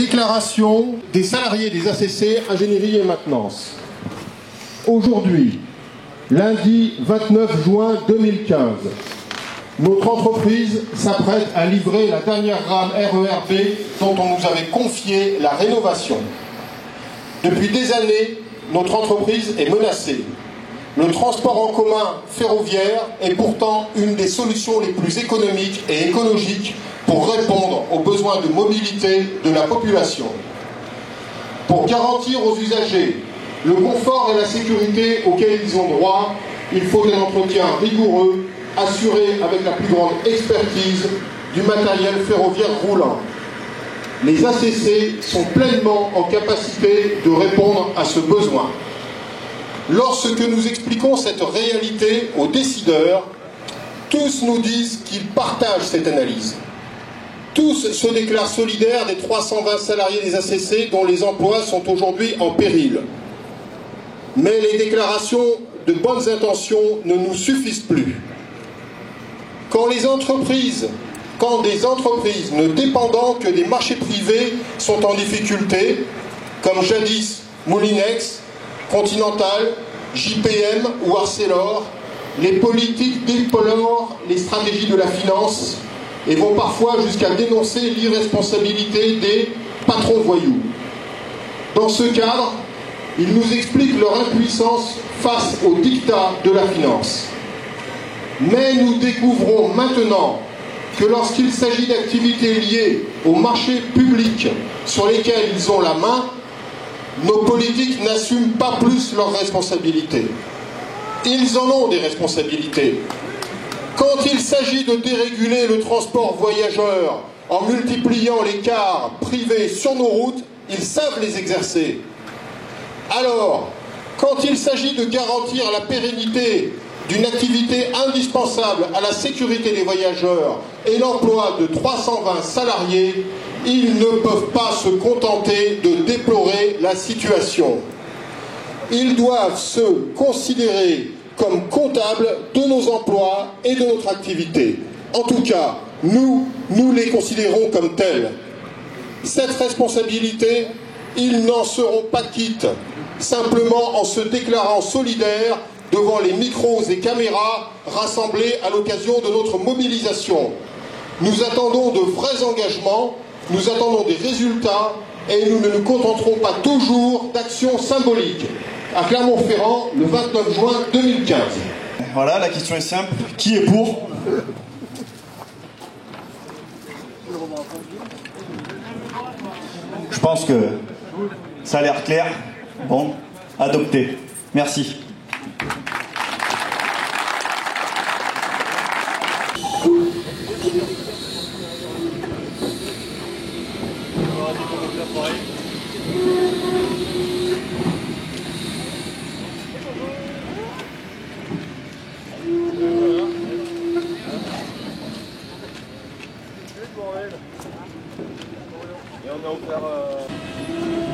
Déclaration des salariés des ACC Ingénierie et Maintenance. Aujourd'hui, lundi 29 juin 2015, notre entreprise s'apprête à livrer la dernière rame RER B dont on nous avait confié la rénovation. Depuis des années, notre entreprise est menacée. Le transport en commun ferroviaire est pourtant une des solutions les plus économiques et écologiques pour répondre aux besoins de mobilité de la population. Pour garantir aux usagers le confort et la sécurité auxquels ils ont droit, il faut un entretien rigoureux, assuré avec la plus grande expertise du matériel ferroviaire roulant. Les ACC sont pleinement en capacité de répondre à ce besoin. Lorsque nous expliquons cette réalité aux décideurs, tous nous disent qu'ils partagent cette analyse. Tous se déclarent solidaires des 320 salariés des ACC dont les emplois sont aujourd'hui en péril. Mais les déclarations de bonnes intentions ne nous suffisent plus. Quand des entreprises ne dépendant que des marchés privés sont en difficulté, comme jadis Moulinex, Continental, JPM ou Arcelor, les politiques déplorent les stratégies de la finance et vont parfois jusqu'à dénoncer l'irresponsabilité des patrons voyous. Dans ce cadre, ils nous expliquent leur impuissance face aux dictats de la finance. Mais nous découvrons maintenant que lorsqu'il s'agit d'activités liées aux marchés publics sur lesquels ils ont la main, nos politiques n'assument pas plus leurs responsabilités. Ils en ont des responsabilités. Quand il s'agit de déréguler le transport voyageurs en multipliant les cars privés sur nos routes, ils savent les exercer. Alors, quand il s'agit de garantir la pérennité d'une activité indispensable à la sécurité des voyageurs et l'emploi de 320 salariés, ils ne peuvent pas se contenter de déplorer la situation. Ils doivent se considérer comme comptables de nos emplois et de notre activité. En tout cas, nous les considérons comme tels. Cette responsabilité, ils n'en seront pas quittes, simplement en se déclarant solidaires devant les micros et caméras rassemblés à l'occasion de notre mobilisation. Nous attendons de vrais engagements, nous attendons des résultats et nous ne nous contenterons pas toujours d'actions symboliques. À Clermont-Ferrand, le 29 juin 2015. Voilà, la question est simple. Qui est pour ? Je pense que ça a l'air clair. Bon, adopté. Merci. Et on a offert